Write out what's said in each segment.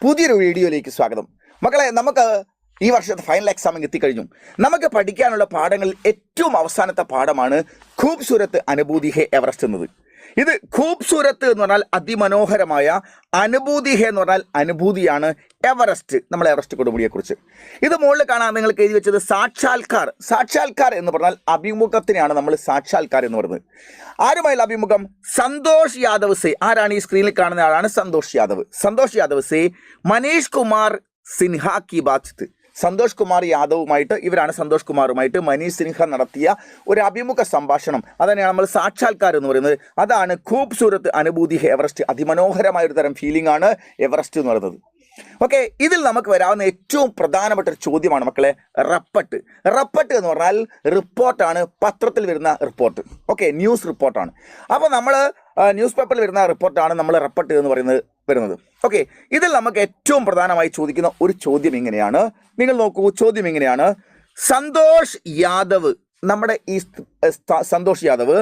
പുതിയൊരു വീഡിയോയിലേക്ക് സ്വാഗതം. മക്കളെ, നമുക്ക് ഈ വർഷത്തെ ഫൈനൽ എക്സാമിന് എത്തിക്കഴിഞ്ഞു. നമുക്ക് പഠിക്കാനുള്ള പാഠങ്ങളിൽ ഏറ്റവും അവസാനത്തെ പാഠമാണ് ഖൂബ്സൂരത്ത് അനുഭൂതി ഹേ എവറസ്റ്റ് എന്നത്. ഇത് ഖൂബ്സൂരത്ത് എന്ന് പറഞ്ഞാൽ അതിമനോഹരമായ, അനുഭൂതി ഹേ എന്ന് പറഞ്ഞാൽ അനുഭൂതിയാണ് എവറസ്റ്റ്, നമ്മൾ എവറസ്റ്റ് കൊടുമുടിയെക്കുറിച്ച്. ഇത് മുകളിൽ കാണാൻ നിങ്ങൾക്ക് എഴുതി വെച്ചത് സാക്ഷാത്കാർ. സാക്ഷാത്കാർ എന്ന് പറഞ്ഞാൽ അഭിമുഖത്തിനെയാണ് നമ്മൾ സാക്ഷാത്കാർ എന്ന് പറയുന്നത്. ആരുമായുള്ള അഭിമുഖം? സന്തോഷ് യാദവ് സെ. ആരാണ് ഈ സ്ക്രീനിൽ കാണുന്ന ആളാണ് സന്തോഷ് യാദവ്. സന്തോഷ് യാദവ് സെ മനീഷ് കുമാർ സിൻഹ കി ബാത്ത്. സന്തോഷ് കുമാർ യാദവുമായിട്ട്, ഇവരാണ് സന്തോഷ് കുമാറുമായിട്ട് മനീഷ് സിൻഹ നടത്തിയ ഒരു അഭിമുഖ സംഭാഷണം. അതന്നെയാണ് നമ്മൾ സാക്ഷാത്കാർ എന്ന് പറയുന്നത്. അതാണ് ഖൂബ്സൂരത്ത് അനുഭൂതി എവറസ്റ്റ്. അതിമനോഹരമായ ഒരു തരം ഫീലിംഗ് ആണ് എവറസ്റ്റ് എന്ന് പറയുന്നത്. ഓക്കെ, ഇതിൽ നമുക്ക് വരാവുന്ന ഏറ്റവും പ്രധാനപ്പെട്ട ഒരു ചോദ്യമാണ് മക്കളെ റപ്പട്ട്. റപ്പട്ട് എന്ന് പറഞ്ഞാൽ റിപ്പോർട്ടാണ്, പത്രത്തിൽ വരുന്ന റിപ്പോർട്ട്. ഓക്കെ, ന്യൂസ് റിപ്പോർട്ടാണ്. അപ്പോൾ നമ്മൾ ന്യൂസ് പേപ്പറിൽ വരുന്ന റിപ്പോർട്ടാണ് നമ്മൾ റപ്പട്ട് എന്ന് വരുന്നത്. ഓക്കെ, ഇതിൽ നമുക്ക് ഏറ്റവും പ്രധാനമായി ചോദിക്കുന്ന ഒരു ചോദ്യം ഇങ്ങനെയാണ്. നിങ്ങൾ നോക്കൂ, ചോദ്യം ഇങ്ങനെയാണ്. സന്തോഷ് യാദവ്, നമ്മുടെ ഈ സന്തോഷ് യാദവ്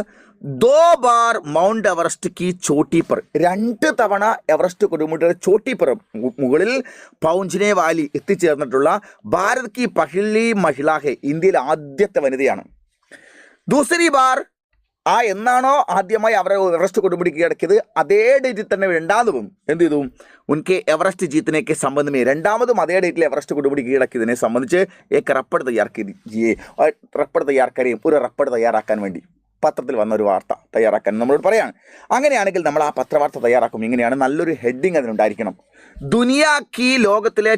ദോ ബാർ മൗണ്ട് എവറസ്റ്റ് കി ചോട്ടി पर, 2 തവണ എവറസ്റ്റ് കൊടുമുടിയുടെ ചോട്ടി पर മുകളിൽ പൗഞ്ചിനെ വാലി എത്തിച്ചേർന്നിട്ടുള്ള ഭാരത് കി പഹ്ലി മഹിള ഹെ, ഇന്ത്യയിലെ ആദ്യത്തെ വനിതയാണ്. ദൂസരി ബാർ, എന്നാണോ ആദ്യമായി അവർ എവറസ്റ്റ് കൊടുമുടി കീഴടക്കിയത് അതേ ഡേറ്റിൽ തന്നെ രണ്ടാമതും എന്ത് ചെയ്തു? ഉൻകെ എവറസ്റ്റ് ജീത്തിനേക്ക് സംബന്ധമേ, രണ്ടാമതും അതേ ഡേറ്റിൽ എവറസ്റ്റ് കൊടുമുടി കീഴടക്കിയതിനെ സംബന്ധിച്ച് റപ്പട് തയ്യാറാക്കുകയും ഒരു റപ്പട് തയ്യാറാക്കാൻ വേണ്ടി പത്രത്തിൽ വന്ന ഒരു വാർത്ത തയ്യാറാക്കാൻ നമ്മളോട് പറയാണ്. അങ്ങനെയാണെങ്കിൽ നമ്മൾ ആ പത്രവാർത്ത തയ്യാറാക്കും. ഇങ്ങനെയാണ്, നല്ലൊരു ഹെഡിങ് അതിനുണ്ടായിരിക്കണം. ദുനിയാക്കി ലോകത്തിൻ്റെ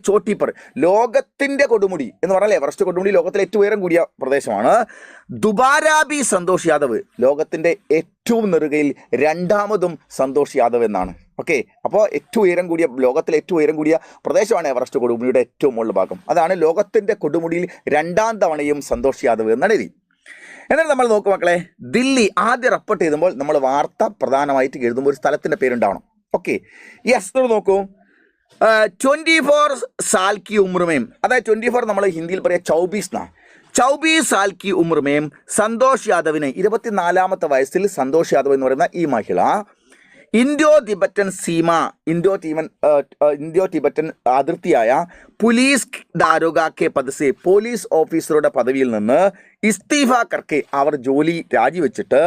ചോട്ടിപ്പർ, ലോകത്തിൻ്റെ കൊടുമുടി എന്ന് പറഞ്ഞാൽ എവറസ്റ്റ് കൊടുമുടി ലോകത്തിലെ ഏറ്റവും ഉയരം കൂടിയ പ്രദേശമാണ്. ദുബാരാബി സന്തോഷ് യാദവ്, ലോകത്തിൻ്റെ ഏറ്റവും നെറുകയിൽ രണ്ടാമതും സന്തോഷ് യാദവ് എന്നാണ്. ഓക്കെ, അപ്പോൾ ലോകത്തിലെ ഏറ്റവും ഉയരം കൂടിയ പ്രദേശമാണ് എവറസ്റ്റ് കൊടുമുടിയുടെ ഏറ്റവും മുകളിൽ ഭാഗം. അതാണ് ലോകത്തിൻ്റെ കൊടുമുടിയിൽ 2ാം തവണയും സന്തോഷ് യാദവ് എന്നാണ് എഴുതി. എന്നാൽ നമ്മൾ നോക്കും മക്കളെ, ദില്ലി ആദ്യം റിപ്പോർട്ട് ചെയ്തുമ്പോൾ നമ്മൾ വാർത്ത പ്രധാനമായിട്ട് എഴുതുമ്പോൾ ഒരു സ്ഥലത്തിൻ്റെ പേരുണ്ടാവണം. ഓക്കെ, യെസ്, നോക്കൂ. 24 साल की उम्र में, അതായത് 24 നമ്മൾ ഹിന്ദിയിൽ പറയാം 24 साल की उम्र में സന്തോഷ് യാദവിനെ, 24ാമത്തെ വയസ്സിൽ സന്തോഷ് യാദവ് എന്ന് പറയുന്ന ഈ മഹിള ഇൻഡോ ടിബറ്റൻ അതിർത്തിയായ പോലീസ് ദാരോഗ കെ പദസെ, പോലീസ് ഓഫീസറുടെ പദവിയിൽ നിന്ന് ഇസ്തീഫ കർക്കെ, അവർ ജോലി രാജിവെച്ചിട്ട്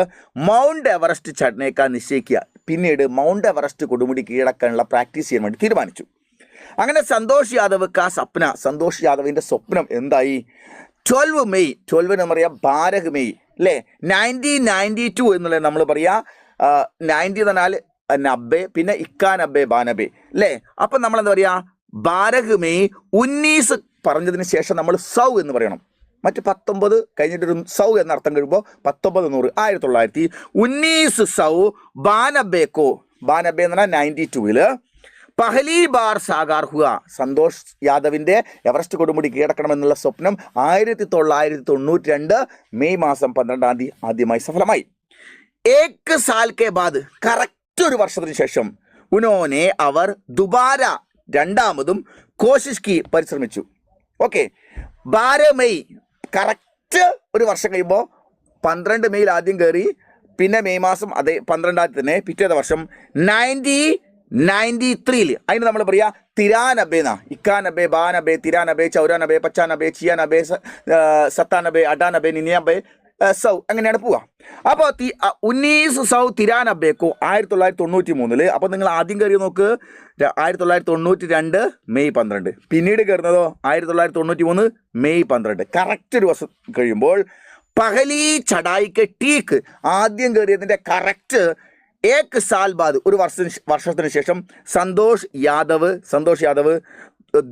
മൗണ്ട് എവറസ്റ്റ് ചടനേക്കാൾ നിശ്ചയിക്കുക. പിന്നീട് മൗണ്ട് എവറസ്റ്റ് കൊടുമുടി കീഴടക്കാനുള്ള പ്രാക്ടീസ് ചെയ്യാൻ വേണ്ടി തീരുമാനിച്ചു. അങ്ങനെ സന്തോഷ് യാദവ് കാ സപ്ന, സന്തോഷ് യാദവിൻ്റെ സ്വപ്നം എന്തായി? 12 മെയ്, 12 എന്ന് പറയാം 12 മെയ് അല്ലേ, 1992 എന്നുള്ളത് നമ്മൾ പറയാ. 90 എന്ന് പറഞ്ഞാൽ 90, പിന്നെ 91, 92 അല്ലേ. അപ്പം നമ്മൾ എന്താ പറയുക? 12 മെയ് 19 പറഞ്ഞതിന് ശേഷം നമ്മൾ സൗ എന്ന് പറയണം. മറ്റ് 19 കഴിഞ്ഞിട്ടൊരു സൗ എന്നർത്ഥം കഴിയുമ്പോൾ 1900, 1919 സൗ 92 കോ, 92 എന്ന് പറഞ്ഞാൽ 92-ൽ പഹലി ബാർ സാകാർ ഹുവ, സന്തോഷ് യാദവിൻ്റെ എവറസ്റ്റ് കൊടുമുടി കീഴടക്കണമെന്നുള്ള സ്വപ്നം 1992 മെയ് മാസം 12-ാം തീയതി ആദ്യമായി സഫലമായി. 1 സാൽ കെ ബാദ്, കറക്റ്റ് ഒരു വർഷത്തിന് ശേഷം ഉനോനെ അവർ ദുബാര, രണ്ടാമതും കോശിഷ് കി, പരിശ്രമിച്ചു. ഓക്കെ, 12 മെയ്, കറക്റ്റ് ഒരു വർഷം കഴിയുമ്പോൾ 12 മെയ്യിൽ ആദ്യം കയറി, പിന്നെ മെയ് മാസം അതേ 12-ാം തീയതി തന്നെ പിറ്റേത്തെ വർഷം 1993-ൽ, അതിന് നമ്മൾ പറയുക 93 എന്നാ. 91, 92, 93, 94, 95, 96, 97, 98, 99 സൗ, അങ്ങനെയാണ് പോവുക. അപ്പോൾ 1993 1993. അപ്പോൾ നിങ്ങൾ ആദ്യം കയറി നോക്ക് 1992 മെയ് 12, പിന്നീട് കയറുന്നതോ 1993 മെയ് 12. കറക്റ്റ് ഒരു വർഷം കഴിയുമ്പോൾ പഹലി ചടായിക്ക് ടീക്ക്, ആദ്യം കയറിയതിൻ്റെ കറക്റ്റ് 1 സാൽ ബാദ്, ഒരു വർഷത്തിന് ശേഷം സന്തോഷ് യാദവ്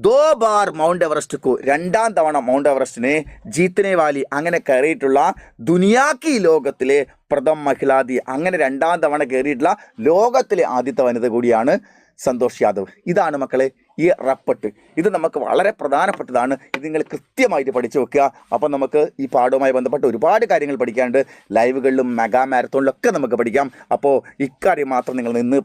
ദോ ബാർ മൗണ്ട് എവറസ്റ്റ് കോ, 2ാം തവണ മൗണ്ട് എവറസ്റ്റിനെ ജീത്തനെ വാലി, അങ്ങനെ കയറിയിട്ടുള്ള ദുനിയാക്കി ലോകത്തിലെ പ്രഥം മഹിളാദി, അങ്ങനെ 2ാം തവണ കയറിയിട്ടുള്ള ലോകത്തിലെ ആദ്യത്തെ വനിത കൂടിയാണ് സന്തോഷ് യാദവ്. ഇതാണ് മക്കളെ ഈ റപ്പട്ട്. ഇത് നമുക്ക് വളരെ പ്രധാനപ്പെട്ടതാണ്. ഇത് നിങ്ങൾ കൃത്യമായിട്ട് പഠിച്ചു വെക്കുക. അപ്പം നമുക്ക് ഈ പാഠവുമായി ബന്ധപ്പെട്ട് ഒരുപാട് കാര്യങ്ങൾ പഠിക്കാനുണ്ട്. ലൈവുകളിലും മെഗാ മാരത്തോണിലൊക്കെ നമുക്ക് പഠിക്കാം. അപ്പോൾ ഇക്കാര്യം മാത്രം നിങ്ങൾ നിന്ന്